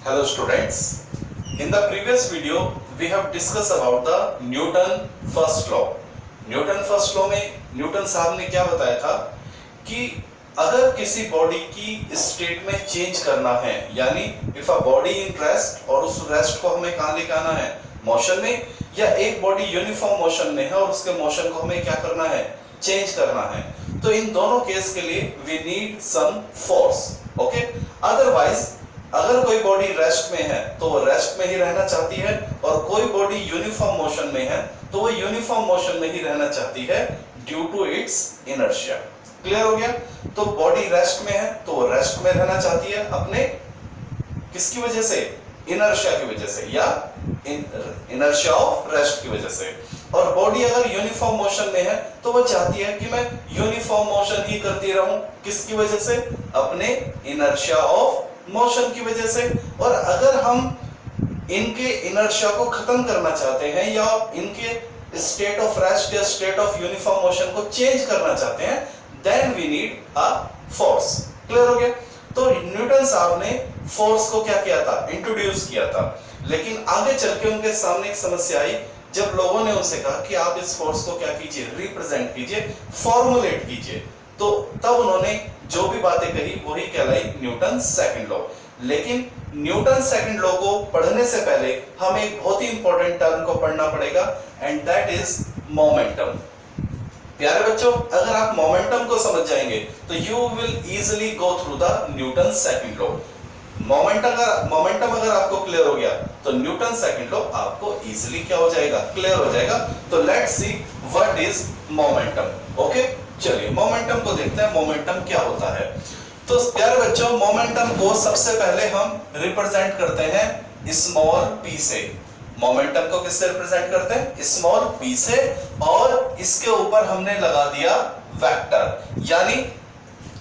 Hello students. In the previous video we have discussed about the Newton first law. Newton first law में Newton साहब ने क्या बताया था कि अगर किसी बॉडी की स्टेट में चेंज करना है, यानी if a body in rest और उस रेस्ट को हमें कहां लेके आना है, मोशन में, या एक बॉडी यूनिफॉर्म मोशन में है और उसके मोशन को हमें क्या करना है, चेंज करना है, तो इन दोनों केस के लिए we need some force. Okay, otherwise अगर कोई बॉडी रेस्ट में है तो वो रेस्ट में ही रहना चाहती है, और कोई बॉडी यूनिफॉर्म मोशन में है तो वो यूनिफॉर्म मोशन में ही रहना चाहती है due to its inertia. Clear हो गया? तो बॉडी रेस्ट में है तो वो रेस्ट में रहना चाहती है अपने किसकी वजह से, इनर्शिया की वजह से, या इनर्शिया ऑफ रेस्ट की वजह से. और बॉडी अगर यूनिफॉर्म मोशन में है तो वो चाहती है कि मैं यूनिफॉर्म मोशन ही करती रहूं, किसकी वजह से, अपने इनर्शिया ऑफ मोशन की वजह से. और अगर हम इनके इनर्शिया को खत्म करना चाहते हैं या इनके स्टेट ऑफ रेस्ट या स्टेट ऑफ यूनिफॉर्म मोशन को चेंज करना चाहते हैं, then we need a force. Clear हो गया? तो न्यूटन साहब ने फोर्स को क्या किया था, इंट्रोड्यूस किया था. लेकिन आगे चल के उनके सामने एक समस्या आई जब लोगों ने उनसे कहा कि आप इस फोर्स को क्या कीजिए, रिप्रेजेंट कीजिए, फॉर्मुलेट कीजिए. तो तब उन्होंने जो भी बातें कही वही कहलाई न्यूटन सेकंड लॉ. लेकिन न्यूटन सेकंड लॉ को पढ़ने से पहले हमें एक बहुत ही इंपॉर्टेंट टर्म को पढ़ना पड़ेगा, एंड दैट इज मोमेंटम. प्यारे बच्चों, अगर आप मोमेंटम को समझ जाएंगे तो you will easily go through the Newton second law. Momentum अगर आपको क्लियर हो गया तो न्यूटन सेकंड लॉ आपको इजीली क्या हो जाएगा, क्लियर हो जाएगा. तो let's see what is momentum. Okay, चलिए मोमेंटम को देखते हैं, मोमेंटम क्या होता है. तो प्यारे बच्चों, मोमेंटम को सबसे पहले हम रिप्रेजेंट करते हैं स्मॉल पी से. मोमेंटम को किससे रिप्रेजेंट करते हैं, स्मॉल पी से, और इसके ऊपर हमने लगा दिया वेक्टर. यानी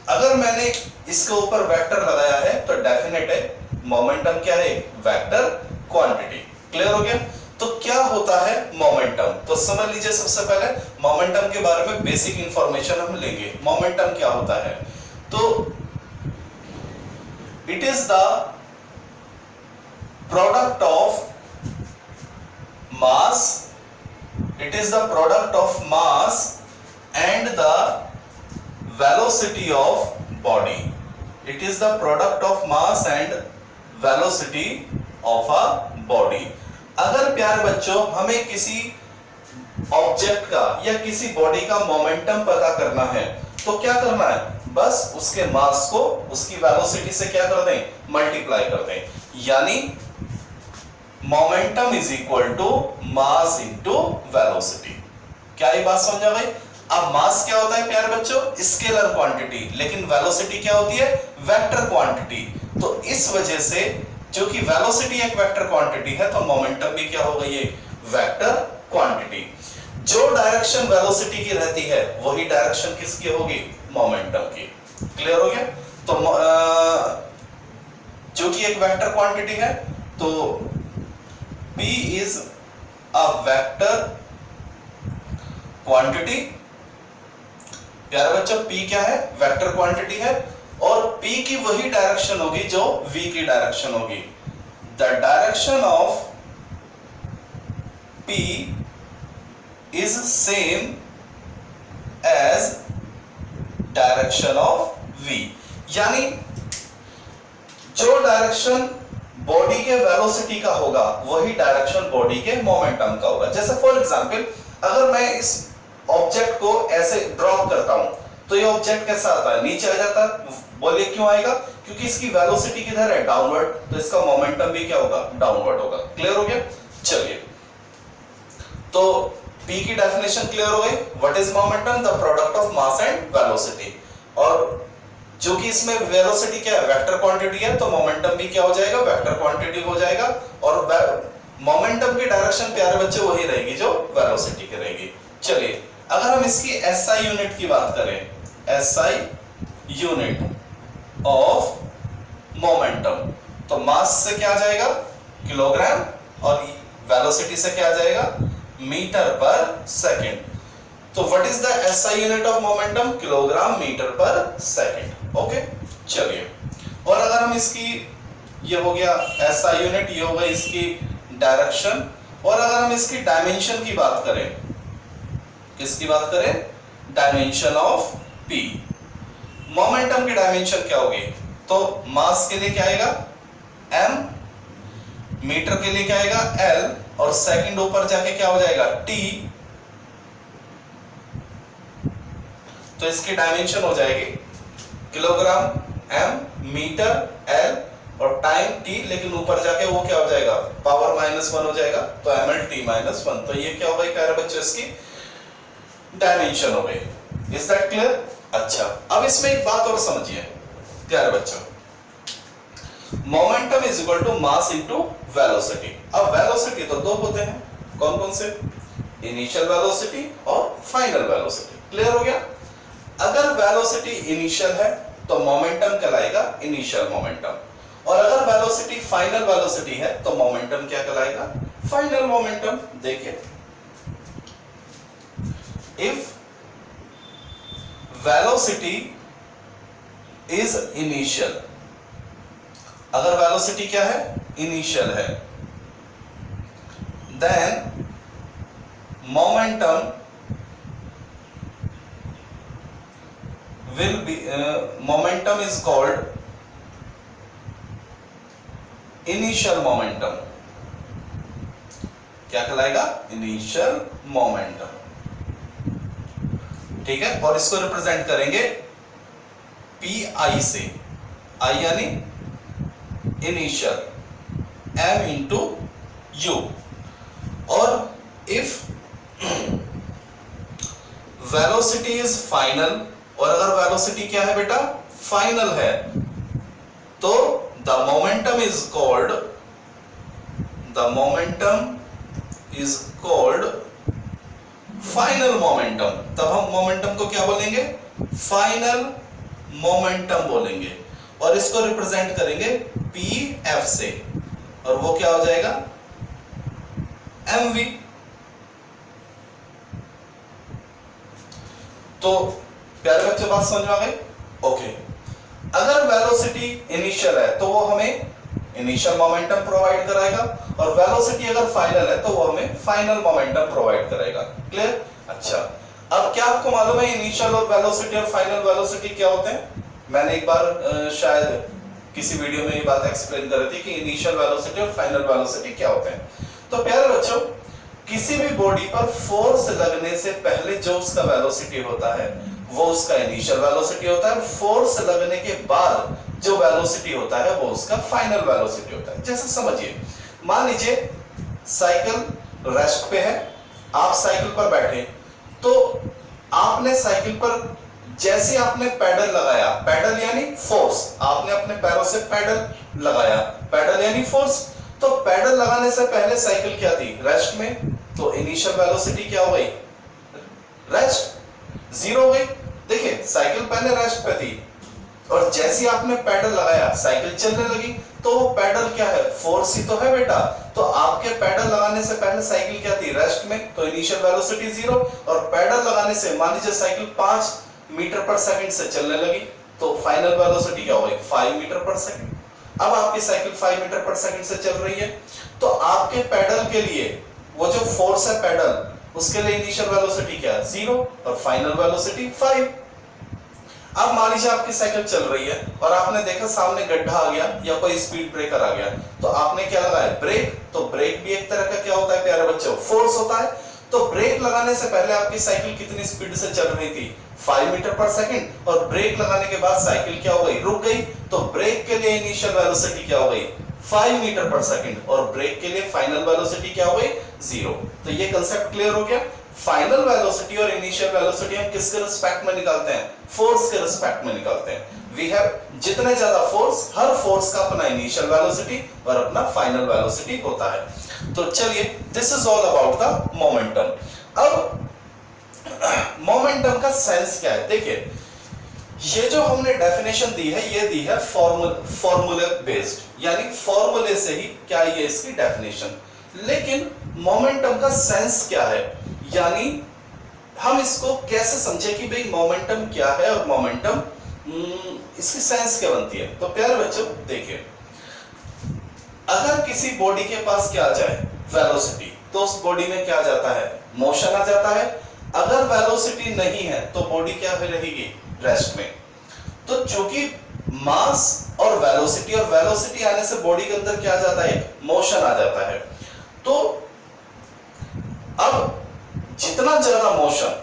अगर मैंने इसके ऊपर वेक्टर लगाया है तो डेफिनेट है मोमेंटम क्या है, वेक्टर क्वांटिटी. क्लियर हो गया? तो क्या होता है मोमेंटम, तो समझ लीजिए. सबसे पहले मोमेंटम के बारे में बेसिक इंफॉर्मेशन हम लेंगे. मोमेंटम क्या होता है? तो it is the product of mass, it is the product of mass and the velocity of body. It is the product of mass and velocity of a body. अगर प्यारे बच्चों हमें किसी ऑब्जेक्ट का या किसी बॉडी का मोमेंटम पता करना है तो क्या करना है, बस उसके मास को उसकी वेलोसिटी से क्या कर दें, मल्टीप्लाई कर दें. यानी momentum is equal to mass into velocity. क्या ये बात समझ आ गई? अब मास क्या होता है प्यारे बच्चों, स्केलर क्वांटिटी, लेकिन वेलोसिटी क्या होती है, वेक्टर क्वांटिटी. तो इस वजह से जो कि वेलोसिटी एक वेक्टर क्वांटिटी है तो मोमेंटम भी क्या हो गई है, वेक्टर क्वांटिटी. जो डायरेक्शन वेलोसिटी की रहती है वही डायरेक्शन किसकी होगी, मोमेंटम की. क्लियर हो गया? तो जो कि एक वेक्टर क्वांटिटी है तो P is a vector quantity. प्यारे बच्चों, P क्या है, वेक्टर क्वांटिटी है, और P की वही डायरेक्शन होगी जो V की डायरेक्शन होगी. The direction of P is same as direction of V. यानी जो डायरेक्शन बॉडी के वेलोसिटी का होगा वही डायरेक्शन बॉडी के मोमेंटम का होगा. जैसे फॉर एग्जांपल अगर मैं इस ऑब्जेक्ट को ऐसे ड्रॉप करता हूं तो ये ऑब्जेक्ट कैसा आता है, नीचे आ जाता है. बोलिए क्यों आएगा, क्योंकि इसकी वेलोसिटी किधर है, डाउनवर्ड, तो इसका मोमेंटम भी क्या होगा, डाउनवर्ड होगा. क्लियर हो गया? चलिए, तो P की डेफिनेशन क्लियर हो गई. What is momentum, the product of mass and velocity. और जो कि इसमें वेलोसिटी क्या है, वेक्टर क्वांटिटी है, तो मोमेंटम भी क्या हो जाएगा, वेक्टर क्वांटिटी हो जाएगा. और मोमेंटम की डायरेक्शन प्यारे बच्चे वही रहेगी जो वेलोसिटी की रहेगी. चलिए, अगर हम इसकी SI यूनिट की बात करें, SI यूनिट ऑफ मोमेंटम, तो मास से क्या आ जाएगा, किलोग्राम, और वेलोसिटी से क्या आ जाएगा, मीटर पर सेकंड. तो what is the SI unit of momentum, kilogram metre पर सेकंड. ओके, चलिए, और अगर हम इसकी ये हो गया SI यूनिट, ये होगा इसकी डायरेक्शन। और अगर हम इसकी डायमेंशन की बात करें, किसकी बात करें, डायमेंशन ऑफ P, मोमेंटम की डायमेंशन क्या होगी, तो मास के लिए क्या आएगा m, मीटर के लिए क्या आएगा L, और सेकंड ऊपर जाके क्या हो जाएगा T, तो इसकी डायमेंशन हो जाएगी किलोग्राम m, मीटर L और टाइम T, लेकिन ऊपर जाके वो क्या हो जाएगा पावर -1 हो जाएगा, तो mL/t-1। तो ये क्या हो गई प्यारे बच्चों, इसकी डायमेंशन हो गई। Is that clear? अच्छा, अब इसमें एक बात और समझिए प्यारे बच्चों, momentum is equal to mass into velocity. अब वेलोसिटी तो दो होते हैं, कौन कौन से, इनिशियल वेलोसिटी और फाइनल वेलोसिटी। क्लियर हो गया? अगर वेलोसिटी इनिशियल है तो मोमेंटम कहलाएगा इनिशियल मोमेंटम, और अगर वेलोसिटी फाइनल वेलोसिटी है तो मोमेंटम क्या कहलाएगा, फाइनल मोमेंटम। देखिए, इफ वेलोसिटी इज इनिशियल, अगर वेलोसिटी क्या है, इनिशियल है, then momentum will be momentum is called initial momentum। क्या कहलाएगा, इनिशियल मोमेंटम। ठीक है, और इसको रिप्रेजेंट करेंगे PI से, I यानी इनिशियल, M इंटू U। और इफ वेलोसिटी इज फाइनल, और अगर वेलोसिटी क्या है बेटा, फाइनल है, तो the momentum is called final momentum. तब हम मोमेंटम को क्या बोलेंगे, फाइनल मोमेंटम बोलेंगे, और इसको रिप्रेजेंट करेंगे PF से, और वो क्या हो जाएगा MV। तो प्यारे बच्चे बात समझ में आ गई? ओके, अगर वेलोसिटी इनिशियल है तो वो हमें इनिशियल मोमेंटम प्रोवाइड कराएगा, और वेलोसिटी अगर फाइनल है तो वो हमें फाइनल मोमेंटम प्रोवाइड करेगा। क्लियर? अच्छा, अब क्या आपको मालूम है इनिशियल और वेलोसिटी और फाइनल वेलोसिटी क्या होते हैं? मैंने एक बार शायद किसी वीडियो में ये बात एक्सप्लेन कर रही थी कि इनिशियल वेलोसिटी और फाइनल वेलोसिटी क्या होते हैं। तो प्यारे बच्चों, किसी भी बॉडी पर फोर्स लगने से पहले जो उसका वेलोसिटी होता है वो उसका इनिशियल वेलोसिटी होता है, फोर्स लगने के बाद जो वेलोसिटी होता है वो उसका फाइनल वेलोसिटी होता है। जैसे समझिए, मान लीजिए साइकिल रेस्ट पे है, आप साइकिल पर बैठे, तो आपने साइकिल पर जैसे आपने पैडल लगाया, पैडल यानी फोर्स, आपने अपने पैरों से पैडल लगाया, पैडल यानी फोर्स, तो पैडल लगाने से पहले साइकिल क्या थी, रेस्ट में, तो इनिशियल वेलोसिटी क्या हो गई, रेस्ट, जीरो हो गई। देखिए, साइकिल पहले रेस्ट पे थी, और जैसे आपने पैडल लगाया साइकिल चलने लगी, तो वो पैडल क्या है, फोर्स ही तो है बेटा। तो आपके पैडल लगाने से पहले साइकिल क्या थी, रेस्ट में, तो इनिशियल वेलोसिटी जीरो, और पैडल लगाने से मान लीजिए साइकिल 5 मीटर पर सेकंड से चलने लगी, तो फाइनल वेलोसिटी क्या हो गई, 5 मीटर पर सेकंड। अब आपकी साइकिल 5 मीटर पर सेकंड से चल रही है, तो आपके पैडल के लिए वो जो फोर्स है पैडल, उसके लिए इनिशियल वेलोसिटी क्या है, 0, और फाइनल वेलोसिटी 5। अब मान लीजिए आपकी साइकिल चल रही है और आपने देखा सामने गड्ढा आ गया या कोई स्पीड ब्रेकर आ गया, तो आपने क्या लगाया, ब्रेक। तो ब्रेक भी एक तरह का क्या होता है प्यारे बच्चों, फोर्स होता है। तो ब्रेक लगाने से पहले आपकी साइकिल कितनी स्पीड से चल रही थी, 5 मीटर पर सेकंड, और ब्रेक लगाने के बाद साइकिल क्या हो गई, रुक गई। तो ब्रेक के लिए इनिशियल वेलोसिटी क्या हो गई, 5 मीटर पर सेकंड, और ब्रेक के लिए फाइनल वेलोसिटी क्या हो गई, 0। तो ये कांसेप्ट क्लियर हो गया। फाइनल वेलोसिटी और इनिशियल वेलोसिटी हम किसके रिस्पेक्ट में निकालते हैं, फोर्स के रिस्पेक्ट में निकालते हैं। वी हैव जितने ज्यादा फोर्स, हर फोर्स का अपना इनिशियल वेलोसिटी और अपना फाइनल वेलोसिटी होता है। तो चलिए, this is all about the momentum. अब मोमेंटम का सेंस क्या है, देखिए ये जो हमने डेफिनेशन दी है, ये दी है फॉर्मूले बेस्ड, यानी फॉर्मूले से ही क्या ये इसकी डेफिनेशन। लेकिन मोमेंटम का सेंस क्या है, यानी हम इसको कैसे समझे कि भाई मोमेंटम क्या है और मोमेंटम इसकी सेंस क्या बनती है। तो प्यारे बच्चों देखिए, अगर किसी बॉडी के पास क्या आ जाए, वेलोसिटी, तो उस बॉडी में क्या आ जाता है, मोशन आ जाता है। अगर वेलोसिटी नहीं है तो बॉडी क्या रहेगी, रेस्ट में। तो चूंकि मास और वेलोसिटी आने से बॉडी के अंदर क्या आ जाता है, मोशन आ जाता है। तो अब जितना ज्यादा मोशन,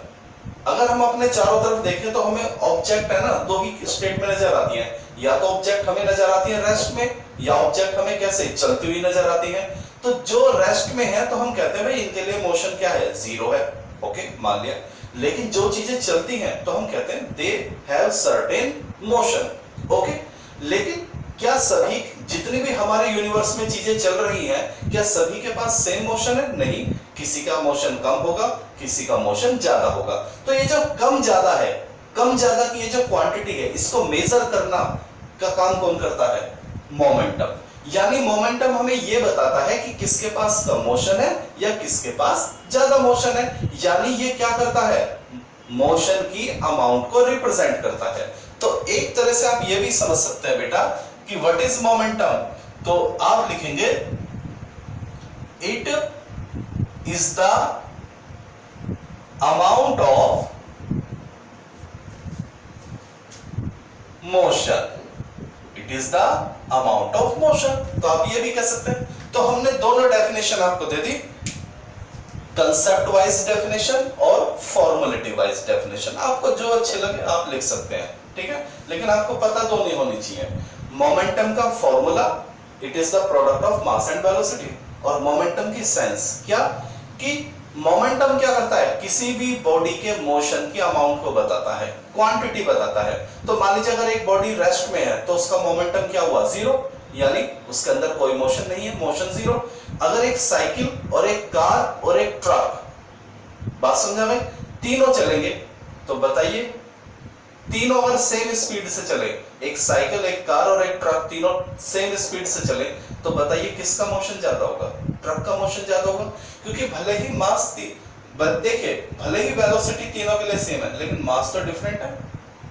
अगर हम अपने चारों तरफ देखें तो हमें ऑब्जेक्ट है ना, दो ही स्टेट में नजर आती हैं, या तो ऑब्जेक्ट हमें नजर आती है रेस्ट में, या ऑब्जेक्ट हमें कैसे चलती हुई नजर आती है। तो जो रेस्ट में है तो हम कहते हैं भाई इनके लिए मोशन क्या है, जीरो है, ओके मान लिया। लेकिन जो चीजें चलती हैं तो हम कहते हैं they have certain motion, okay. लेकिन क्या सभी, जितनी भी हमारे यूनिवर्स में चीजें चल रही हैं, क्या सभी के पास सेम मोशन है, नहीं। किसी का मोशन कम होगा, किसी का मोशन ज्यादा होगा। तो ये जो कम ज्यादा है, कम ज्यादा की ये जो क्वांटिटी है, इसको मेजर करना का काम कौन करता है, मोमेंटम। यानी मोमेंटम हमें ये बताता है कि किसके पास कम मोशन है या किसके पास ज्यादा मोशन है। यानी ये क्या करता है, मोशन की अमाउंट को रिप्रेजेंट करता है। तो एक तरह से आप ये भी समझ सकते हैं बेटा कि व्हाट इज मोमेंटम। तो आप लिखेंगे it is the amount of motion, it is the amount of motion. तो आप ये भी कह सकते हैं। तो हमने दोनों डेफिनेशन आपको दे दी, कंसेप्ट वाइज डेफिनेशन और फॉर्मेलिटी वाइज डेफिनेशन। आपको जो अच्छे लगे आप लिख सकते हैं, ठीक है। लेकिन आपको पता दो नहीं होनी चाहिए। मोमेंटम का formula, it is the product of mass and velocity. और मोमेंटम की सेंस क्या, कि मोमेंटम क्या करता है, किसी भी बॉडी के मोशन की अमाउंट को बताता है, क्वांटिटी बताता है। तो मान लीजिए अगर एक बॉडी रेस्ट में है तो उसका मोमेंटम क्या हुआ, जीरो, यानी उसके अंदर कोई मोशन नहीं है, मोशन जीरो। अगर एक साइकिल और एक कार और एक ट्रक, बात समझा भाई, तीनों चलेंगे तो बताइए, तीनों अगर सेम स्पीड से चले, एक साइकिल, एक कार और एक ट्रक, तीनों सेम स्पीड से चले, तो बताइए किसका मोशन ज्यादा होगा, ट्रक का मोशन ज्यादा होगा। क्योंकि भले ही मास देखिए, भले ही वेलोसिटी तीनों के लिए सेम है, लेकिन मास तो डिफरेंट है।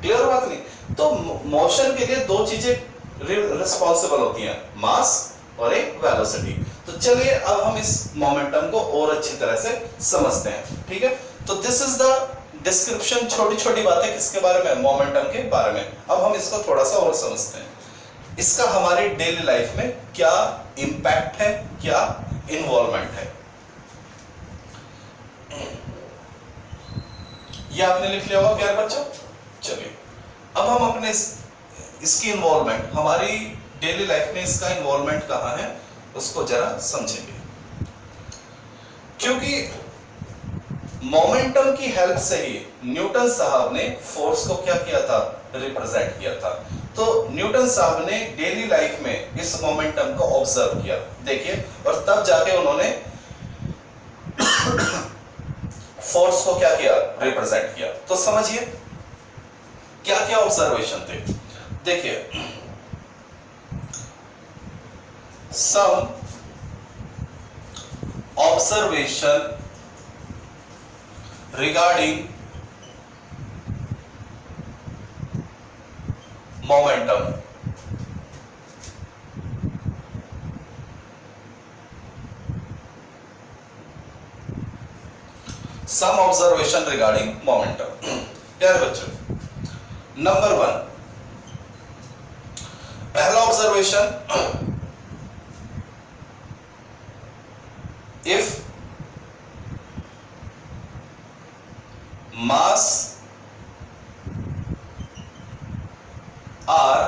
क्लियर बात नहीं। तो मोशन के लिए दो चीजें रिस्पॉन्सिबल होती हैं, मास और एक वेलोसिटी। तो चलिए अब हम इस मोमेंटम को और अच्छी तरह से समझते हैं, ठीक है। तो दिस इज द डिस्क्रिप्शन, छोटी छोटी बातें किसके बारे में, मोमेंटम के बारे में। अब हम इसको थोड़ा सा और समझते हैं, इसका हमारी डेली लाइफ में क्या इंपैक्ट है, क्या इन्वॉल्वमेंट है। ये आपने लिख लिया होगा प्यारे बच्चों। चलिए अब हम अपने इसकी इन्वॉल्वमेंट, हमारी डेली लाइफ में इसका इन्वॉल्वमेंट कहाँ है उसको जरा समझेंगे। क्योंकि मोमेंटम की हेल्प से ही न्यूटन साहब ने फोर्स को क्या किया था, रिप्रेजेंट किया था। तो न्यूटन साहब ने डेली लाइफ में इस मोमेंटम को ऑब्जर्व किया, देखिए, और तब जाके उन्होंने फोर्स को क्या किया, रिप्रेजेंट किया। तो समझिए क्या क्या ऑब्जर्वेशन थे। देखिए, सम observation regarding momentum। Some observation regarding momentum। यार बच्चों, नंबर 1, पहला observation, if mass are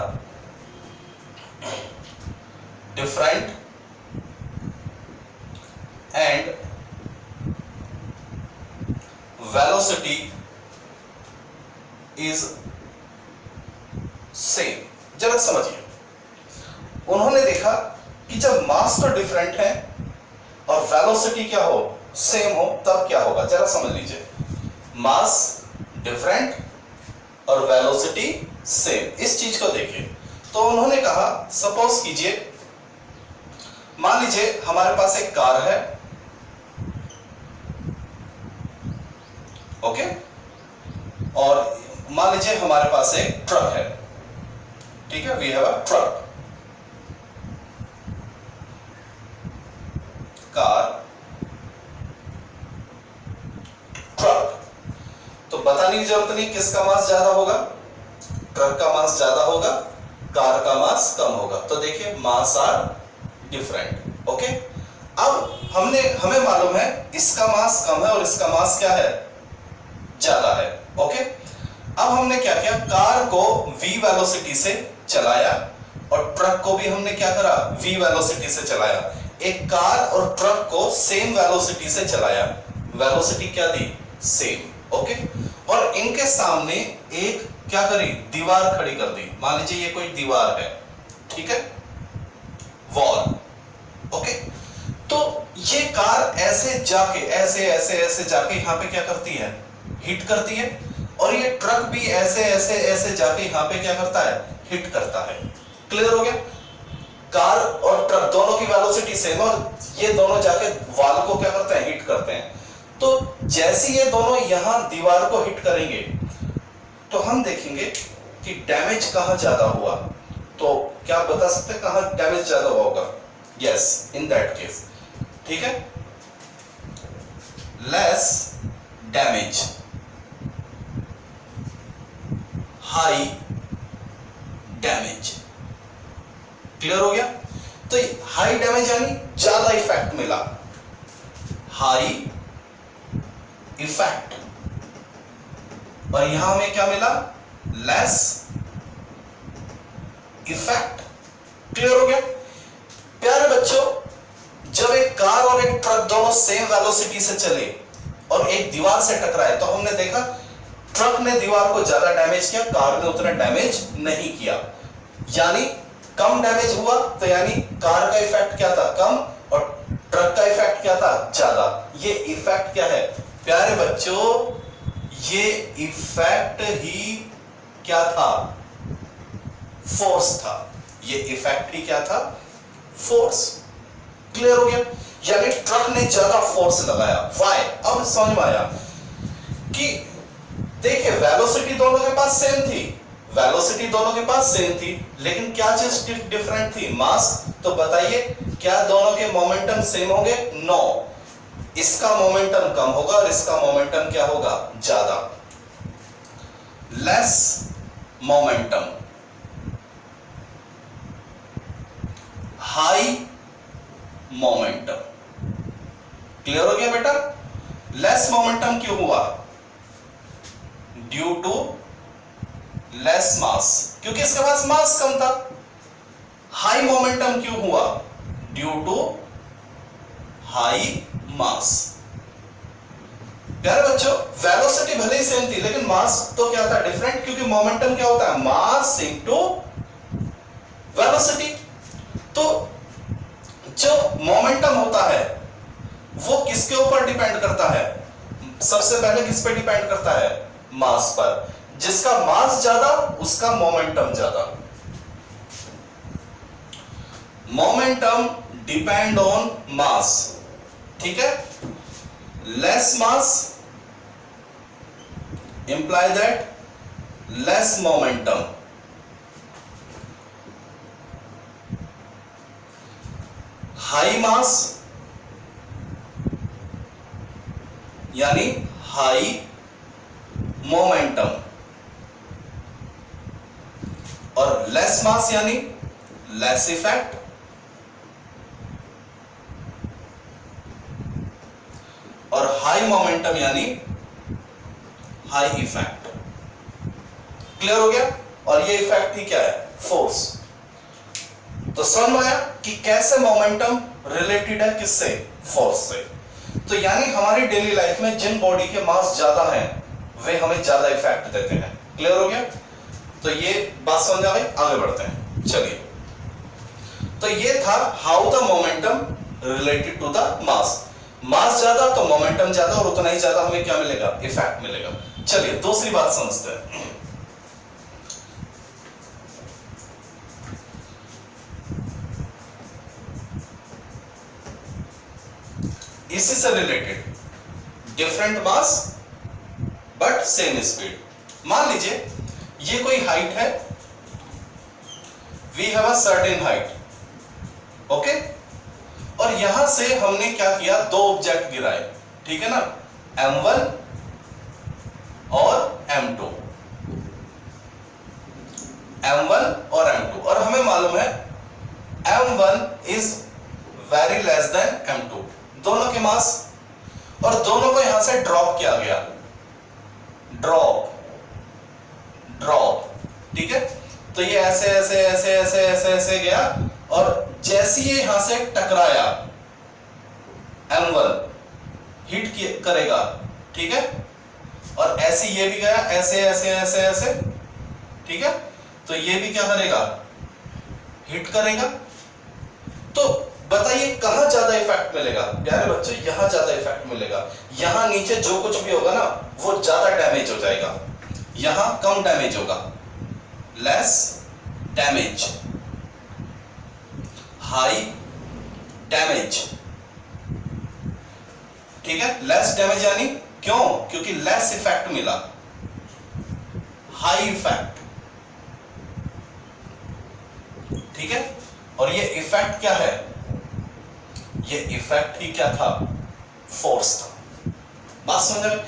different and velocity is same। जरा समझिए, उन्होंने देखा कि जब मास तो डिफरेंट है और वेलोसिटी क्या हो, सेम हो, तब क्या होगा, जरा समझ लीजिए। मास डिफरेंट और वेलोसिटी सेम, इस चीज को देखिए। तो उन्होंने कहा, सपोज कीजिए, मान लीजिए हमारे पास एक कार है, ओके, और मान लीजिए हमारे पास एक ट्रक है, ठीक है, वी हैव अ ट्रक। बताने की जरूरत नहीं किसका मास ज्यादा होगा, ट्रक का मास ज्यादा होगा, कार का मास कम होगा। तो देखिए मास आर डिफरेंट। ओके, अब हमें मालूम है इसका मास कम है और इसका मास क्या है, ज्यादा है। ओके, अब हमने क्या किया, कार को v वेलोसिटी से चलाया और ट्रक को भी हमने क्या करा, v वेलोसिटी से चलाया। एक कार और ट्रक को सेम वेलोसिटी से चलाया, वेलोसिटी क्या दी, सेम। ओके, और इनके सामने एक क्या करी, दीवार खड़ी कर दी। मान लीजिए ये कोई दीवार है, ठीक है, वॉल। ओके, तो ये कार ऐसे जाके ऐसे ऐसे ऐसे जाके यहां पे क्या करती है, हिट करती है, और ये ट्रक भी ऐसे ऐसे ऐसे जाके यहां पे क्या करता है, हिट करता है। क्लियर हो गया, कार और ट्रक दोनों की वेलोसिटी सेम है और ये दोनों जाके वॉल को क्या करते हैं, हिट करते हैं। तो जैसे ये दोनों यहां दीवार को हिट करेंगे तो हम देखेंगे कि डैमेज कहां ज्यादा हुआ। तो क्या आप बता सकते हैं कहां डैमेज ज्यादा हुआ होगा? यस, इन दैट केस, ठीक है, less damage, high damage. Clear हो गया? तो हाई डैमेज यानी ज्यादा इफेक्ट मिला, हाई इफेक्ट, और यहां हमें क्या मिला, लेस इफेक्ट। क्लियर हो गया? प्यारे बच्चों, जब एक कार और एक ट्रक दोनों सेम वेलोसिटी से चले और एक दीवार से टकराए तो हमने देखा ट्रक ने दीवार को ज्यादा डैमेज किया, कार ने उतना डैमेज नहीं किया, यानी कम डैमेज हुआ। तो यानी कार का इफेक्ट क्या था, कम, और ट्रक का इफेक्ट क्या था, ज्यादा। ये इफेक्ट क्या है प्यारे बच्चों, ये इफेक्ट ही क्या था, फोर्स था। ये इफेक्ट ही क्या था, फोर्स। क्लियर हो गया? यानी ट्रक ने ज्यादा फोर्स लगाया। व्हाई? अब समझ में आया कि देखिए वेलोसिटी दोनों के पास सेम थी, वेलोसिटी दोनों के पास सेम थी, लेकिन क्या चीज डिफरेंट थी, मास। तो बताइए क्या दोनों के मोमेंटम सेम होंगे? नो, इसका मोमेंटम कम होगा और इसका मोमेंटम क्या होगा, ज्यादा। Less momentum, high momentum. Clear हो गया बेटा? लेस मोमेंटम क्यों हुआ? ड्यू टू लेस मास, क्योंकि इसके पास मास कम था। हाई मोमेंटम क्यों हुआ? Due to high mass. प्यारे बच्चों, वेलोसिटी भले ही सेम थी लेकिन मास तो क्या था, डिफरेंट, क्योंकि मोमेंटम क्या होता है, मास इनटू वेलोसिटी। तो जो मोमेंटम होता है वो किसके ऊपर डिपेंड करता है? सबसे पहले किस पे डिपेंड करता है? मास पर। जिसका मास ज्यादा उसका मोमेंटम ज्यादा। मोमेंटम डिपेंड ऑन मास, ठीक है। Less mass imply that less momentum. High मास यानी हाई मोमेंटम, और लेस मास यानी लेस इफेक्ट, और हाई मोमेंटम यानी हाई इफेक्ट। क्लियर हो गया? और ये इफेक्ट ही क्या है, फोर्स। तो समझ में आया कि कैसे मोमेंटम रिलेटेड है किससे, फोर्स से। तो यानी हमारी डेली लाइफ में जिन बॉडी के मास ज्यादा हैं वे हमें ज्यादा इफेक्ट देते हैं। क्लियर हो गया? तो ये बात समझ आ गई, आगे बढ़ते हैं। चलिए, तो ये था how the momentum related to the mass. Mass ज्यादा तो मोमेंटम ज्यादा, और उतना ही ज्यादा हमें क्या मिलेगा, इफेक्ट मिलेगा। चलिए दूसरी बात समझते हैं। इसी से related different mass but same speed. मान लीजिए ये कोई हाइट है, we have a certain height, okay, और यहां से हमने क्या किया, दो ऑब्जेक्ट गिराए, ठीक है ना, m1 और m2, m1 और m2, और हमें मालूम है m1 is very less than m2, दोनों के मास, और दोनों को यहां से ड्रॉप किया गया, ड्रॉप, ठीक है। तो ये ऐसे ऐसे ऐसे ऐसे ऐसे ऐसे गया, और जैसे ही यहां से टकराया m1 हिट करेगा, ठीक है, और ऐसे ये भी गया, ऐसे ऐसे ऐसे ऐसे, ठीक है, तो ये भी क्या करेगा, हिट करेगा। तो बताइए कहां ज्यादा इफेक्ट मिलेगा प्यारे बच्चों, यहां ज्यादा इफेक्ट मिलेगा। यहां नीचे जो कुछ भी होगा ना वो ज्यादा डैमेज हो जाएगा, यहां कम डैमेज होगा, लेस डैमेज, हाई डैमेज, ठीक है। लेस डैमेज यानी क्यों, क्योंकि लेस इफेक्ट मिला, हाई इफेक्ट, ठीक है। और ये इफेक्ट क्या है, ये इफेक्ट ही क्या था, फोर्स था। बात समझ में,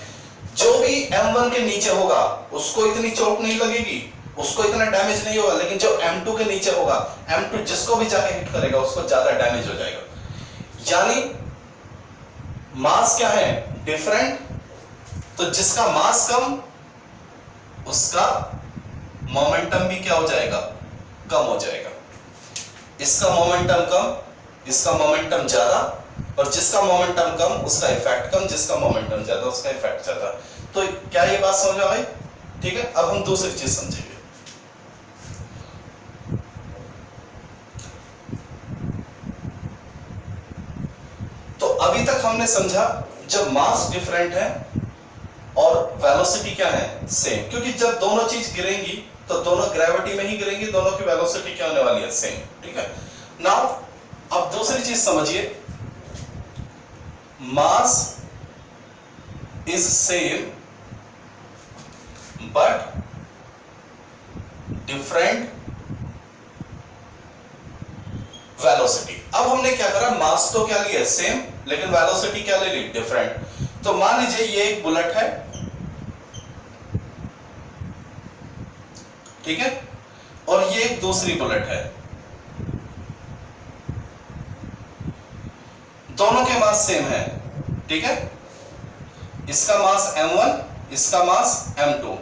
जो भी m1 के नीचे होगा उसको इतनी चोट नहीं लगेगी, उसको इतना डैमेज नहीं होगा, लेकिन जो m2 के नीचे होगा, m2 जिसको भी जाके हिट करेगा उसको ज्यादा डैमेज हो जाएगा। यानी मास क्या है, डिफरेंट, तो जिसका मास कम उसका मोमेंटम भी क्या हो जाएगा, कम हो जाएगा। इसका मोमेंटम कम, इसका मोमेंटम ज्यादा, और जिसका मोमेंटम कम उसका इफेक्ट कम, जिसका मोमेंटम ज्यादा उसका इफेक्ट ज्यादा। तो क्या ये बात समझ में आई, ठीक है। अब हम दूसरी चीज समझेंगे। तो अभी तक हमने समझा जब मास डिफरेंट है और वेलोसिटी क्या है, सेम, क्योंकि जब दोनों चीज गिरेंगी तो दोनों ग्रेविटी में ही गिरेंगी, दोनों की वेलोसिटी क्या होने वाली है, सेम, ठीक है। नाउ अब दूसरी चीज समझिए, mass is same but different velocity. अब हमने क्या करा, मास तो क्या लिया, सेम, लेकिन वेलोसिटी क्या ले ली, डिफरेंट। तो मान लीजिए ये एक बुलेट है, ठीक है, और ये एक दूसरी बुलेट है, दोनों के मास सेम है, ठीक है। इसका मास m1, इसका मास m2,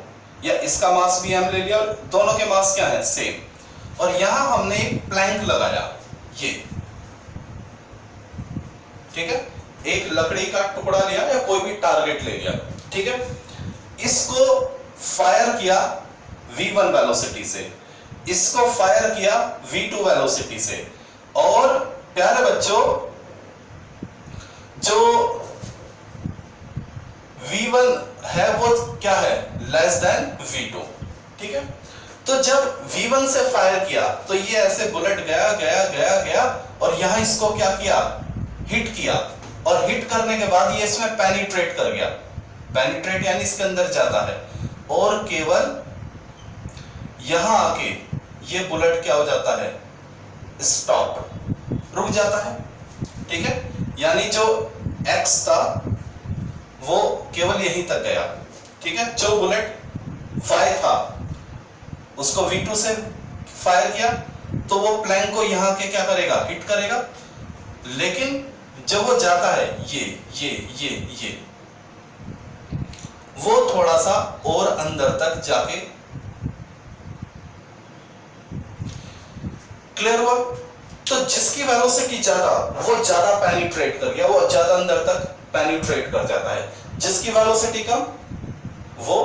या इसका मास भी m ले लिया, और दोनों के मास क्या है, सेम। और यहां हमने एक प्लैंक लगाया, ये, ठीक है, एक लकड़ी का टुकड़ा लिया या कोई भी टारगेट ले लिया, ठीक है। इसको फायर किया v1 वेलोसिटी से, इसको फायर किया v2 वेलोसिटी से, और प्यारे बच्चों जो v1 है वो क्या है, लेस देन v2, ठीक है। तो जब v1 से फायर किया तो ये ऐसे बुलेट गया गया गया गया, और यहां इसको क्या किया, हिट किया, और हिट करने के बाद ये इसमें पेनिट्रेट कर गया, पेनिट्रेट यानी इसके अंदर जाता है, और केवल यहां आके ये बुलेट क्या हो जाता है, स्टॉप, रुक जाता है, ठीक है। यानी जो x था वो केवल यहीं तक गया, ठीक है। जो बुलेट y था उसको v2 से फायर किया तो वो प्लैंक को यहां के क्या करेगा, हिट करेगा, लेकिन जब वो जाता है ये वो थोड़ा सा और अंदर तक जाके, क्लियर हुआ। तो जिसकी वेलोसिटी ज्यादा वो ज्यादा पेनिट्रेट कर गया, वो ज्यादा अंदर तक पेनिट्रेट कर जाता है, जिसकी वेलोसिटी कम वो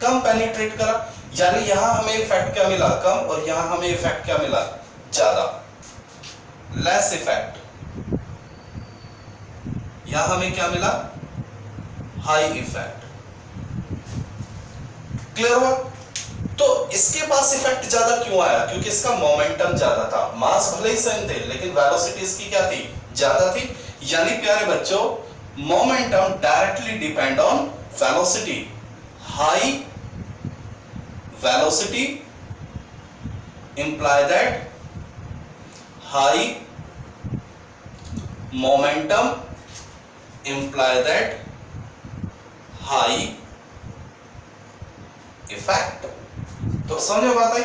कम पेनिट्रेट करा। यानी यहां हमें इफेक्ट क्या मिला, कम, और यहां हमें इफेक्ट क्या मिला, ज्यादा, लेस इफेक्ट। यहां हमें क्या मिला, हाई इफेक्ट, क्लियर हुआ। तो इसके पास इफेक्ट ज्यादा क्यों आया, क्योंकि इसका मोमेंटम ज्यादा था, मास भले ही सेम थे लेकिन वेलोसिटी इसकी क्या थी, ज्यादा थी। यानी प्यारे बच्चों momentum directly depend on velocity, high velocity imply that high momentum imply that high effect. तो समझ में बात आई?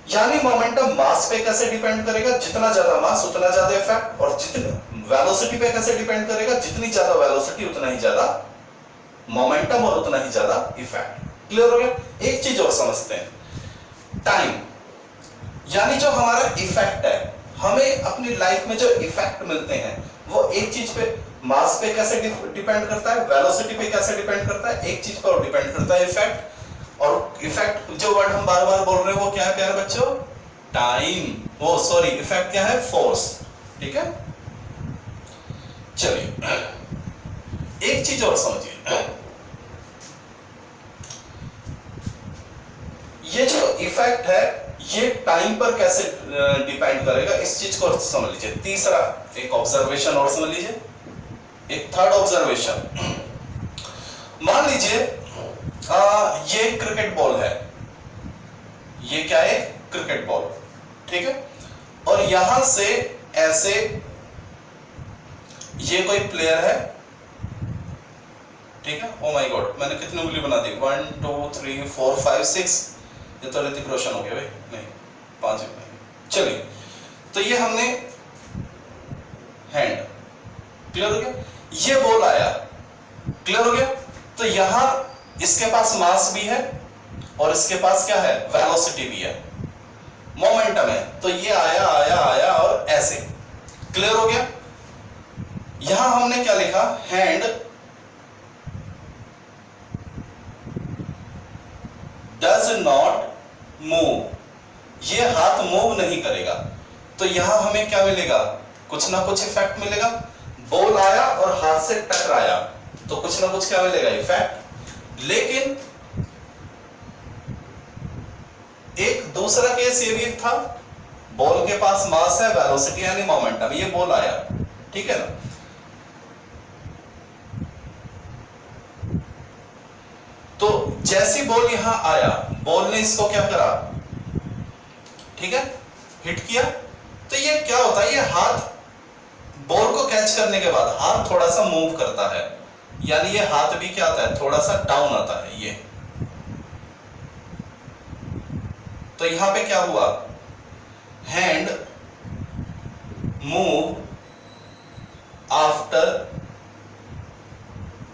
यानी मोमेंटम मास पे कैसे डिपेंड करेगा, जितना ज्यादा मास उतना ज्यादा इफेक्ट, और जितनी वेलोसिटी पे कैसे डिपेंड करेगा, जितनी ज्यादा वेलोसिटी उतना ही ज्यादा मोमेंटम और उतना ही ज्यादा इफेक्ट। क्लियर हो गया? एक चीज और समझते हैं, टाइम, यानी जो हमारा इफेक्ट है, हमें अपनी लाइफ में जो इफेक्ट मिलते हैं वो एक चीज पे, मास पे कैसे डिपेंड करता है, वेलोसिटी पे कैसे डिपेंड करता है, एक चीज पर डिपेंड करता है, इफेक्ट। और इफेक्ट जो वर्ड हम बार बार बोल रहे हैं वो क्या है प्यारे बच्चों? टाइम। वो सॉरी, इफेक्ट क्या है? फोर्स। ठीक है, चलिए एक चीज और समझिए, ये जो इफेक्ट है ये टाइम पर कैसे डिपेंड करेगा, इस चीज को समझ लीजिए। तीसरा एक ऑब्जर्वेशन और समझ लीजिए, एक थर्ड ऑब्जर्वेशन। मान लीजिए ये क्रिकेट बॉल है, ये क्या है? Cricket ball. ठीक है, और यहां से ऐसे ये कोई प्लेयर है, ठीक है। ओ माय गॉड, मैंने कितनी उंगली बना दी? 1 2 3 4 5 6, ये तो ऋतिक रोशन हो गया भाई, नहीं 5 नहीं। चलिए, तो ये हमने हैंड, क्लियर हो गया? ये बॉल आया, क्लियर हो गया? तो यहां इसके पास मास भी है और इसके पास क्या है? वेलोसिटी भी है, मोमेंटम है। तो ये आया आया आया और ऐसे, क्लियर हो गया? यहां हमने क्या लिखा? हैंड डज नॉट मूव, ये हाथ मूव नहीं करेगा। तो यहां हमें क्या मिलेगा? कुछ ना कुछ इफेक्ट मिलेगा। बॉल आया और हाथ से टकराया तो कुछ ना कुछ क्या मिलेगा? इफेक्ट। लेकिन एक दूसरा केस ये भी था, बॉल के पास मास है, वेलोसिटी यानी मोमेंटम, ये बॉल आया, ठीक है ना? तो जैसी बॉल यहां आया, बॉल ने इसको क्या करा? ठीक है, हिट किया। तो ये क्या होता है? ये हाथ बॉल को कैच करने के बाद हाथ थोड़ा सा मूव करता है, यानी ये हाथ भी क्या आता है? थोड़ा सा डाउन आता है ये। तो यहां पे क्या हुआ? Hand move after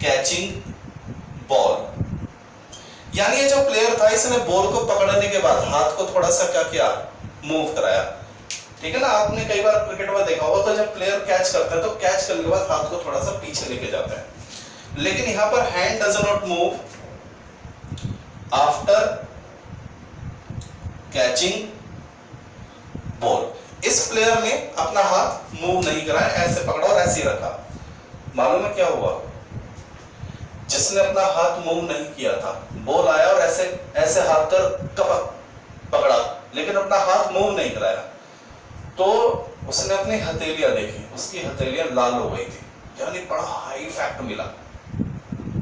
catching ball, यानी ये जो प्लेयर था इसने बॉल को पकड़ने के बाद हाथ को थोड़ा सा क्या किया? मूव कराया। ठीक है ना? आपने कई बार क्रिकेट में देखा होगा, तो जब प्लेयर कैच करता है तो कैच करने के बाद हाथ को थोड़ा सा पीछे लेके जाता है। लेकिन यहां पर hand does not move after catching ball. इस प्लेयर ने अपना हाथ मूव नहीं कराया, ऐसे पकड़ा और ऐसे ही रखा। मालूम है क्या हुआ? जिसने अपना हाथ मूव नहीं किया था, बॉल आया और ऐसे ऐसे हाथ कर पकड़ा, लेकिन अपना हाथ मूव नहीं कराया, तो उसने अपनी हथेलियां देखी, उसकी हथेलियां लाल हो गई थी, यानी बड़ा हाई इफेक्ट मिला।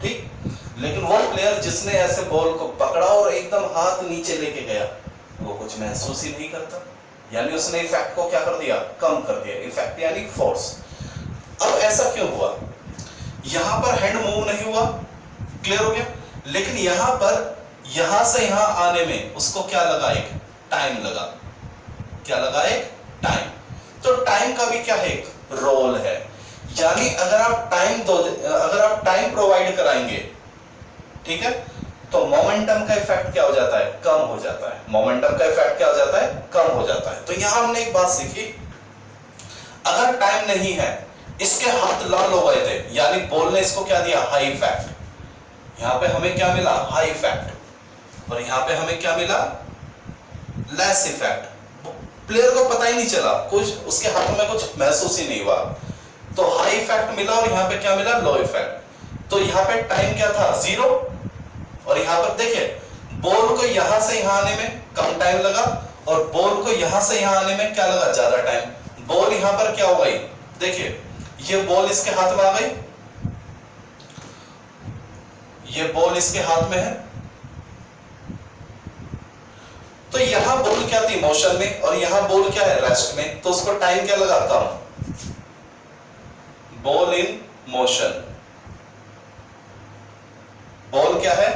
ठीक, लेकिन वो प्लेयर जिसने ऐसे बॉल को पकड़ा और एकदम हाथ नीचे लेके गया, वो कुछ महसूस ही नहीं करता, यानी उसने इफेक्ट को क्या कर दिया? कम कर दिया। इफेक्ट यानी फोर्स। अब ऐसा क्यों हुआ? यहां पर हैंड मूव नहीं हुआ, क्लियर हो गया? लेकिन यहां पर यहां से यहां आने में उसको क्या लगा? एक टाइम लगा। क्या लगा? एक टाइम। तो टाइम का भी क्या है? एक रोल है। यानी अगर आप टाइम प्रोवाइड कराएंगे, ठीक है, तो मोमेंटम का इफेक्ट क्या हो जाता है? कम हो जाता है। मोमेंटम का इफेक्ट क्या हो जाता है? कम हो जाता है। तो यहां हमने एक बात सीखी, अगर टाइम नहीं है, इसके हाथ लाल हो गए थे, यानी बॉल ने इसको क्या दिया? High effect. यहां पे हमें क्या मिला? High effect. और यहां पे हमें क्या मिला? Less effect. प्लेयर को पता ही नहीं चला, कुछ उसके हाथों में कुछ महसूस ही नहीं हुआ। तो हाई इफेक्ट मिला और यहां पे क्या मिला? लो इफेक्ट। तो यहां पे टाइम क्या था? 0। और यहां पर देखिए, बॉल को यहां से यहां आने में कम टाइम लगा और बॉल को यहां से यहां आने में क्या लगा? ज्यादा टाइम। बॉल यहां पर क्या हो गई? देखिए, ये बॉल इसके हाथ में आ गई, ये बॉल इसके हाथ में है, तो यहां बॉल क्या थी? मोशन में, और यहां बॉल क्या है? रेस्ट में। तो उसको टाइम क्या लगा? कम। बॉल इन मोशन, बॉल क्या है?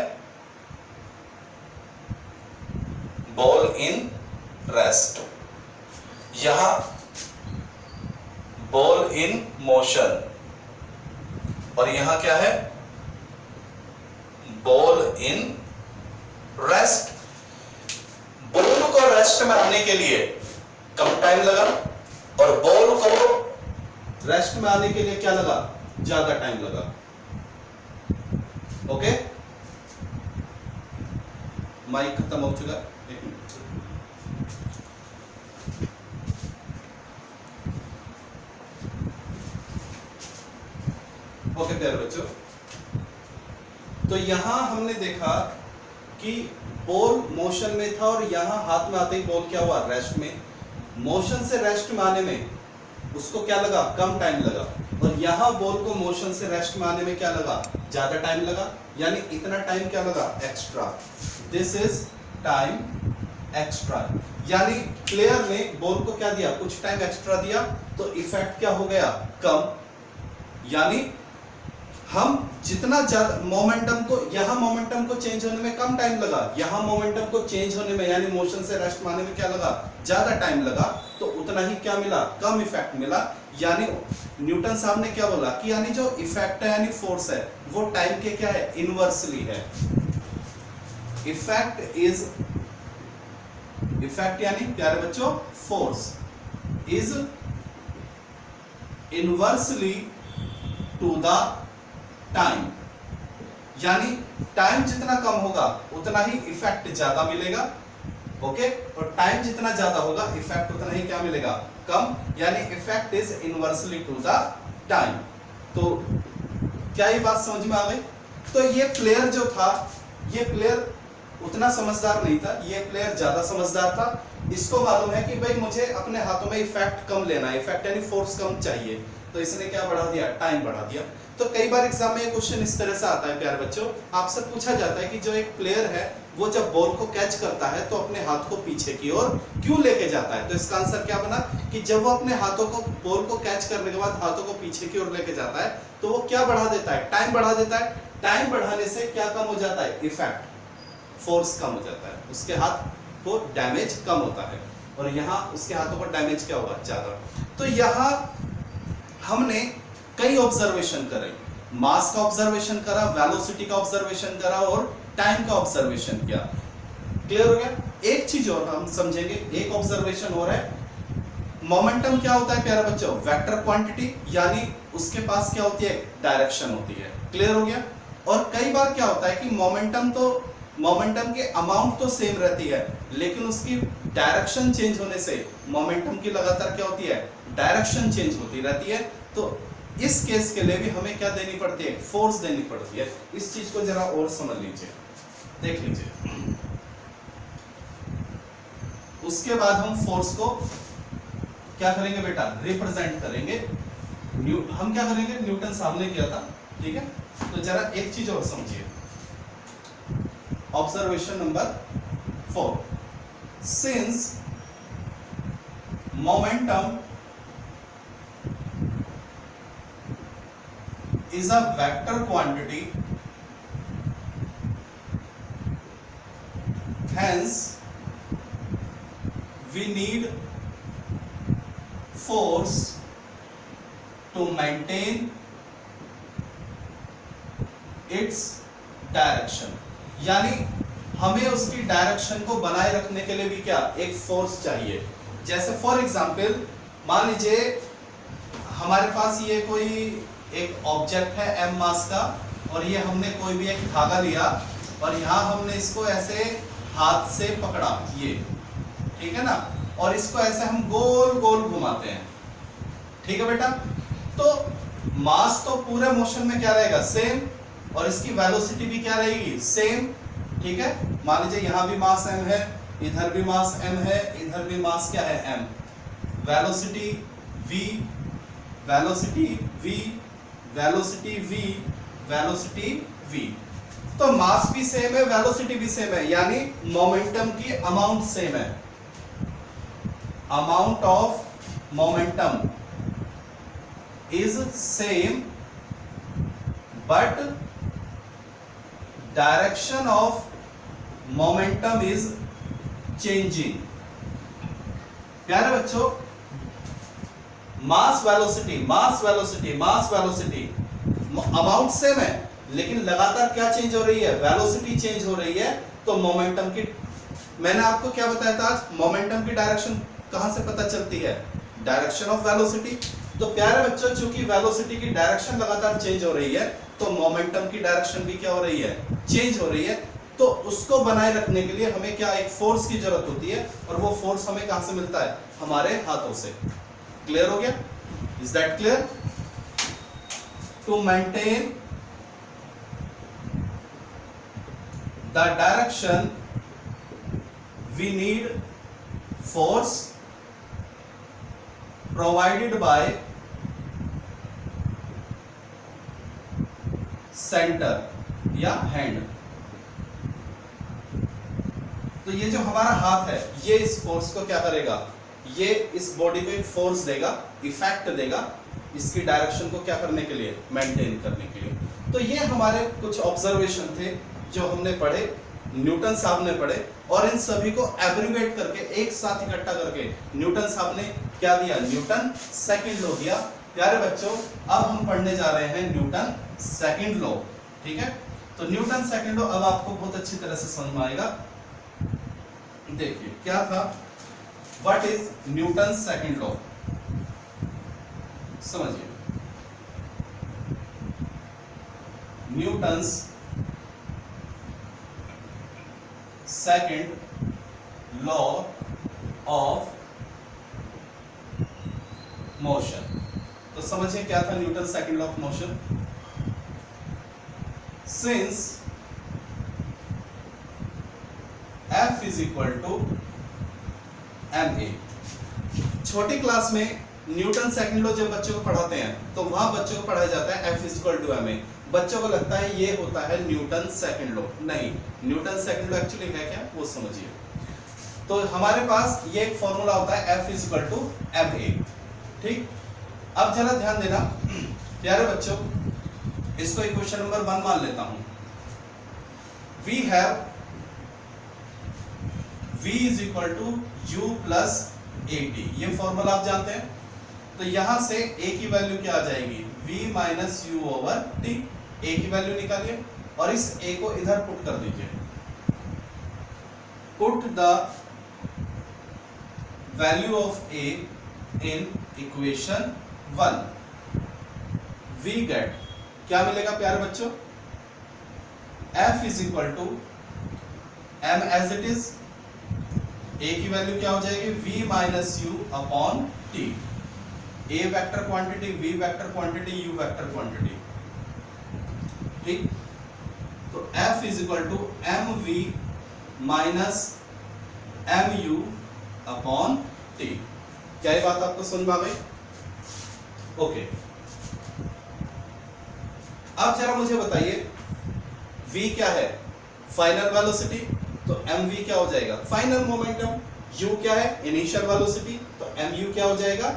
बॉल इन रेस्ट, यहां बॉल इन मोशन, और यहां क्या है, बॉल इन रेस्ट। बॉल को रेस्ट में आने के लिए कम टाइम लगा और बॉल को रेस्ट में आने के लिए क्या लगा, ज्यादा टाइम लगा। ओके, माइक खत्म हो चुका, एक मिनट। ओके प्यारे बच्चों, तो यहां हमने देखा कि बॉल मोशन में था और यहां हाथ में आते ही बॉल क्या हुआ, रेस्ट में। मोशन से रेस्ट में आने में उसको क्या लगा, कम टाइम लगा, और यहां बॉल को मोशन से रेस्ट में आने में क्या लगा, ज्यादा टाइम लगा, यानी इतना टाइम क्या लगा, extra. This is time extra, यानी प्लेयर ने बॉल को क्या दिया, कुछ टाइम एक्स्ट्रा दिया, तो इफेक्ट क्या हो गया, कम। यानी हम जितना ज्यादा मोमेंटम को, यहां मोमेंटम को चेंज होने में कम टाइम लगा, यहां मोमेंटम को चेंज होने में यानी मोशन से रेस्ट में आने में क्या लगा, ज्यादा टाइम लगा, तो उतना ही क्या मिला, कम इफेक्ट मिला। यानी न्यूटन साहब ने क्या बोला कि यानी जो इफेक्ट है यानी फोर्स है वो टाइम के क्या है, इनवर्सली है। इफेक्ट इज, इफेक्ट यानी प्यारे बच्चों force is inversely to the time, यानी टाइम जितना कम होगा उतना ही इफेक्ट ज्यादा मिलेगा। ओके, और टाइम जितना ज्यादा होगा इफेक्ट उतना ही क्या मिलेगा, कम, यानी effect is inversely to the time. तो क्या ये बात समझ में आ गई? तो ये प्लेयर जो था, ये प्लेयर उतना समझदार नहीं था, ये प्लेयर ज्यादा समझदार था। इसको मालूम है कि भाई मुझे अपने हाथों में इफेक्ट कम लेना है, इफेक्ट यानी फोर्स कम चाहिए, तो इसने क्या बढ़ा दिया, टाइम बढ़ा दिया। तो कई बार एग्जाम में ये क्वेश्चन इस तरह से आता है प्यारे बच्चों, आपसे पूछा जाता है कि जो एक प्लेयर है वो जब बॉल को कैच करता है तो अपने हाथ को पीछे की ओर क्यों लेके जाता है। तो इसका आंसर क्या बना कि जब वो अपने हाथों को, बॉल को कैच करने के बाद हाथों को पीछे की ओर लेके जाता है तो वो क्या बढ़ा देता है, टाइम बढ़ा देता है। टाइम बढ़ाने से क्या कम हो जाता है, इफेक्ट, फोर्स कम हो जाता है, उसके हाथ को डैमेज कम होता है, और यहाँ उसके हाथों पर डैमेज क्या होगा, ज्यादा। तो यहाँ हमने कई ऑब्जर्वेशन करे, मास का ऑब्जर्वेशन करा, वेलोसिटी का ऑब्जर्वेशन करा और टाइम का ऑब्जर्वेशन किया। क्लियर हो गया? एक चीज और हम समझेंगे, एक ऑब्जर्वेशन हो रहा है, मोमेंटम क्या होता है प्यारे बच्चों, वेक्टर क्वांटिटी, यानी उसके पास क्या होती है, डायरेक्शन होती है। क्लियर हो गया? और कई बार क्या होता है कि मोमेंटम के अमाउंट तो सेम रहती है, लेकिन उसकी डायरेक्शन चेंज होने से मोमेंटम की लगातार क्या होती है, डायरेक्शन चेंज होती रहती है। तो इस केस के लिए भी हमें क्या देनी पड़ती है, फोर्स देनी पड़ती है। इस चीज को जरा और समझ लीजिए, देख लीजिए। उसके बाद हम फोर्स को क्या करेंगे बेटा, रिप्रेजेंट करेंगे। हम क्या करेंगे, न्यूटन साहब ने किया था, ठीक है। तो जरा एक चीज और समझिए, observation number 4, since momentum is a vector quantity, hence we need force to maintain its direction, यानी हमें उसकी डायरेक्शन को बनाए रखने के लिए भी क्या, एक फोर्स चाहिए। जैसे फॉर एग्जांपल मान लीजिए हमारे पास ये कोई एक ऑब्जेक्ट है m मास का, और ये हमने कोई भी एक धागा लिया और यहाँ हमने इसको ऐसे हाथ से पकड़ा, ये ठीक है ना, और इसको ऐसे हम गोल गोल घुमाते हैं, ठीक है बेटा। तो मास तो पूरे मोशन में क्या रहेगा, सेम, और इसकी वेलोसिटी भी क्या रहेगी, सेम, ठीक है। मान लीजिए यहाँ भी मास m है, इधर भी मास m है, इधर भी मास क्या है, m, velocity v, velocity v, velocity v, velocity v। तो मास भी सेम है, वेलोसिटी भी सेम है, यानी मोमेंटम की अमाउंट सेम है। Amount of momentum is same, but direction of momentum is changing. प्यारे बच्चों, मास वेलोसिटी अमाउंट सेम है, लेकिन लगातार क्या चेंज हो रही है? वेलोसिटी चेंज हो रही है। तो मोमेंटम की, मैंने आपको क्या बताया था आज? मोमेंटम की डायरेक्शन कहां से पता चलती है? Direction of velocity. तो प्यारे बच्चों, चूंकि वेलोसिटी की डायरेक्शन लगातार चेंज हो रही है, तो मोमेंटम की डायरेक्शन भी क्या हो रही है? चेंज हो रही है। तो उसको बनाए रखने के लिए हमें क्या? एक फोर्स की जरूरत होती है, और वो फोर्स हमें कहां से मिलता है? हमारे हाथों से। क्लियर हो गया? Is that clear? To maintain the direction we need force provided by center या hand। तो ये जो हमारा हाथ है, ये इस फोर्स को क्या करेगा? ये इस बॉडी को एक फोर्स देगा, इफेक्ट देगा, इसकी डायरेक्शन को क्या करने के लिए? मेंटेन करने के लिए। तो ये हमारे कुछ ऑब्जर्वेशन थे जो हमने पढ़े, न्यूटन साहब ने पढ़े, और इन सभी को एब्रिवेट करके एक साथ इकट्ठा करके न्यूटन साहब ने क्या दिया? न्यूटन सेकंड लॉ दिया। प्यारे बच्चों, अब हम पढ़ने जा रहे हैं न्यूटन सेकंड लॉ। ठीक है? तो न्यूटन सेकंड लॉ अब आपको बहुत अच्छी तरह से समझ में आएगा। देखिए क्या था, what is Newton second law? समझिए, Newton's second law of motion. तो समझिए क्या था Newton second law of motion? Since F is equal to ma। छोटी क्लास में न्यूटन सेकंड लॉ जब बच्चों को पढ़ाते हैं तो वहां बच्चों को पढ़ाया जाता है F is equal to ma। बच्चों को लगता है ये होता है न्यूटन सेकंड लॉ। नहीं, न्यूटन सेकंड लॉ एक्चुअली है क्या, वो समझिए। तो हमारे पास ये एक फॉर्मूला होता है F is equal to ma। ठीक, अब जरा ध्यान देना प्यारे बच्चों, इसको इक्वेशन नंबर 1 मान लेता हूं। We have v is equal to u plus at। ये फॉर्मूला आप जानते हैं। तो यहां से a की वैल्यू क्या आ जाएगी? v minus u over t। a की वैल्यू निकालिए और इस a को इधर पुट कर दीजिए। Put the value of a in equation 1। We get, क्या मिलेगा प्यारे बच्चों? f is equal to m as it is. a की वैल्यू क्या हो जाएगी? v minus u upon t। a vector quantity, v vector quantity, u vector quantity. ठीक, तो f is equal to mv minus mu upon t। क्या ये बात आपको समझ में आ गई? ओके, अब जरा मुझे बताइए v क्या है? Final velocity. तो mv क्या हो जाएगा? Final momentum. u क्या है? Initial velocity. तो mu क्या हो जाएगा?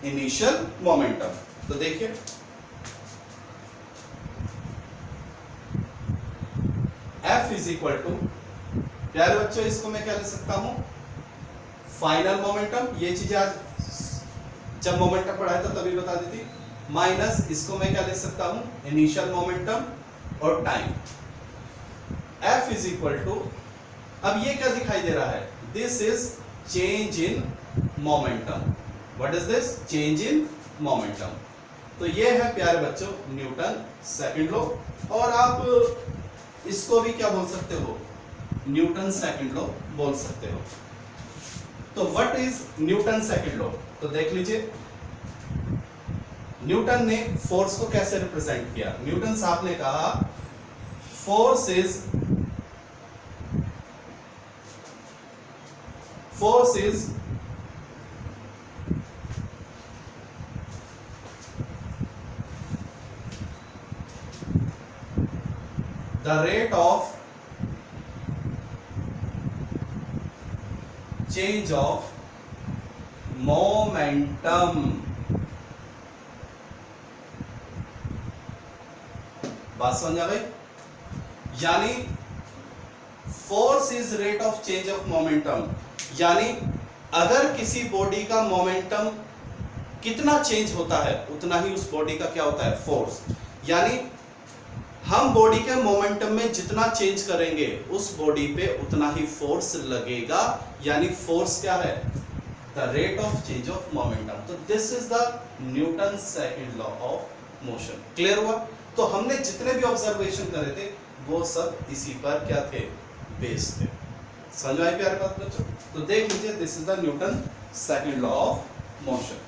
Initial momentum. तो देखिए F इज इक्वल टू, प्यारे बच्चों इसको मैं क्या लिख सकता हूं? Final momentum. ये चीजें आज जब मोमेंटम पढ़ाया था तभी बता दी थी। माइनस इसको मैं क्या लिख सकता हूं? इनिशियल मोमेंटम और time. F is equal to, अब ये क्या दिखाई दे रहा है? This is change in momentum. What is this? Change in momentum. तो ये है प्यारे बच्चों न्यूटन सेकंड लॉ, और आप इसको भी क्या बोल सकते हो? न्यूटन सेकंड लॉ बोल सकते हो। तो what is Newton second law? तो देख लीजिए न्यूटन ने फोर्स को कैसे रिप्रेजेंट किया। न्यूटन साहब ने कहा force is the rate of change of momentum। बात समझ आ गई? यानी force is rate of change of momentum. यानी अगर किसी बॉडी का मोमेंटम कितना चेंज होता है उतना ही उस बॉडी का क्या होता है, फोर्स। यानी हम बॉडी के मोमेंटम में जितना चेंज करेंगे उस बॉडी पे उतना ही फोर्स लगेगा, यानी फोर्स क्या है, the rate of change of momentum. तो this is the Newton second law of motion. Clear हुआ? तो हमने जितने भी ऑब्जर्वेशन करे थे वो सब इसी पर क्या थे, बेस्ड थे। समझ आई प्यारे बात बच्चों? तो देख लीजिए, this is the Newton second law of motion.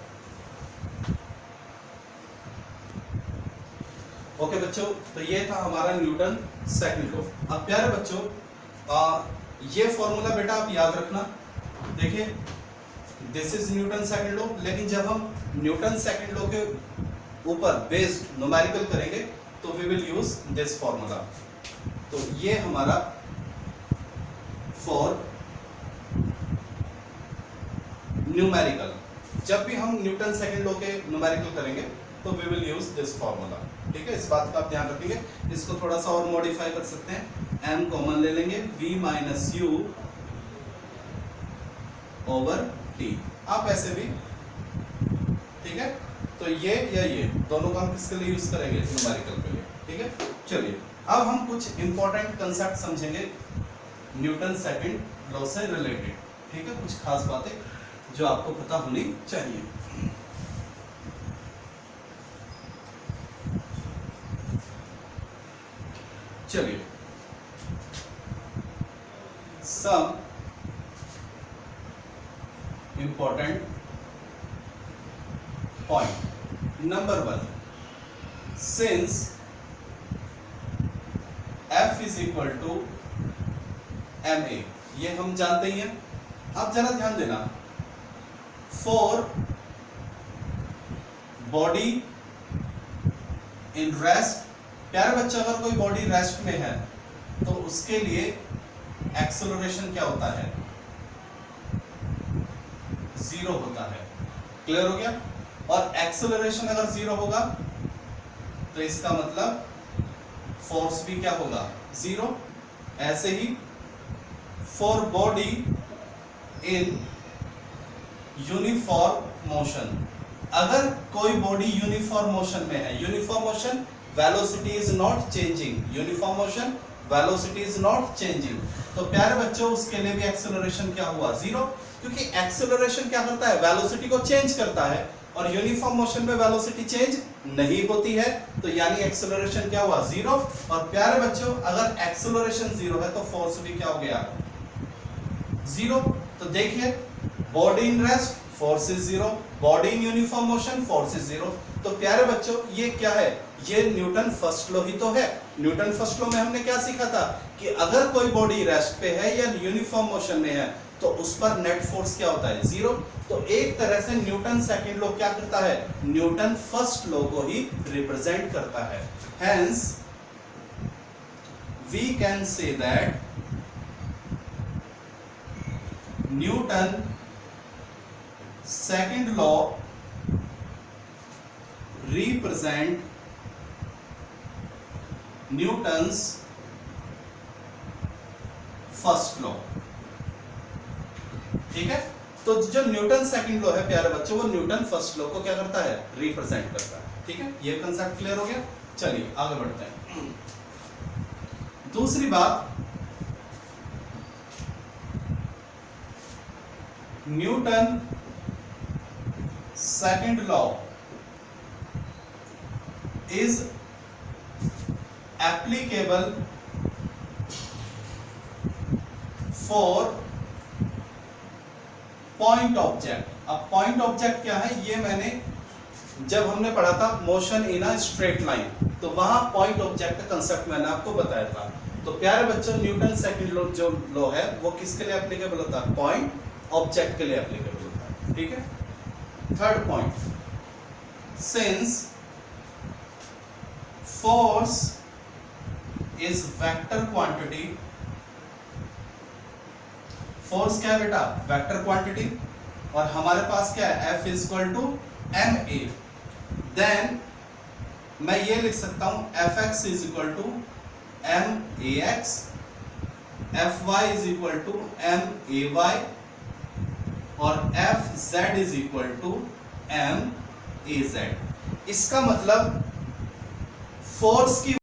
Okay बच्चों, तो ये था हमारा न्यूटन सेकंड लॉ। अब प्यारे बच्चों, ये फॉर्मूला बेटा आप याद रखना। देखिए, this is Newton second law, लेकिन जब हम न्यूटन सेकंड लॉ के ऊपर बेस्ड न्यूमेरिकल करेंगे तो we will use this formula. तो ये हमारा फॉर न्यूमेरिकल, जब भी हम न्यूटन सेकंड लॉ के न्यूमेरिकल करेंगे तो we will use this formula. ठीक है, इस बात का आप ध्यान रखेंगे। इसको थोड़ा सा और मॉडिफाई कर सकते हैं, m कॉमन ले लेंगे, v minus u over t, आप ऐसे भी, ठीक है। तो ये या ये दोनों का हम किसके लिए यूज करेंगे, न्यूमेरिकल के लिए। ठीक है, चलिए अब हम कुछ इंपॉर्टेंट कंसेप्ट समझेंगे न्यूटन सेकंड लॉ से रिलेटेड। ठीक है, कुछ खास बातें जो आपको पता होनी चाहिए। चलिए, some important point. Number 1, since F is equal to ma, ये हम जानते ही हैं। अब जरा ध्यान देना, फॉर बॉडी इन रेस्ट, प्यारे बच्चे अगर कोई बॉडी रेस्ट में है तो उसके लिए एक्सेलरेशन क्या होता है, 0 होता है। क्लियर हो गया? और एक्सेलरेशन अगर 0 होगा तो इसका मतलब फोर्स भी क्या होगा, 0। ऐसे ही for body in uniform motion, अगर कोई बॉडी यूनिफॉर्म मोशन में है, uniform motion velocity is not changing, uniform motion velocity is not changing, तो प्यारे बच्चों उसके लिए भी एक्सेलरेशन क्या हुआ, 0, क्योंकि एक्सेलरेशन क्या करता है, वेलोसिटी को चेंज करता है, और यूनिफॉर्म मोशन में वेलोसिटी चेंज नहीं होती है, तो यानी एक्सेलरेशन क्या हुआ, 0। और प्यारे बच्चों अगर एक्सेलरेशन 0 है तो फोर्स भी क्या हो गया, 0। तो देखिए, body in rest force is 0, body in uniform motion force is 0। तो प्यारे बच्चों ये क्या है, ये न्यूटन फर्स्ट लॉ ही तो है। न्यूटन फर्स्ट लॉ में हमने क्या सीखा था कि अगर कोई बॉडी रेस्ट पे है या यूनिफॉर्म मोशन में है तो उस पर नेट फोर्स क्या होता है, 0। तो एक तरह से न्यूटन सेकंड लॉ क्या करता है, न्यूटन फर्स्ट लॉ को ही रिप्रेजेंट करता है। Hence we can say that Newton second law represent Newton's first law. ठीक है, तो जो न्यूटन सेकंड लॉ है प्यारे बच्चों, वो न्यूटन फर्स्ट लॉ को क्या करता है, रिप्रेजेंट करता है। ठीक है, ये कंसेप्ट क्लियर हो गया। चलिए आगे बढ़ते हैं। दूसरी बात, Newton second law is applicable for point object। अब point object क्या है, ये मैंने जब हमने पढ़ा था motion in a straight line, तो वहां point object का कंसेप्ट मैंने आपको बताया था। तो प्यारे बच्चों न्यूटन सेकंड लॉ जो लॉ है वो किसके लिए एप्लीकेबल होता है, point object के लिए एप्लीकेबल होता है। ठीक है, third point, since force is vector quantity, force क्या है बेटा, वेक्टर क्वांटिटी, और हमारे पास क्या है, F is equal to ma, then मैं ये लिख सकता हूं Fx is equal to max, Fy is equal to may, और F Z is equal to m a z. इसका मतलब फोर्स की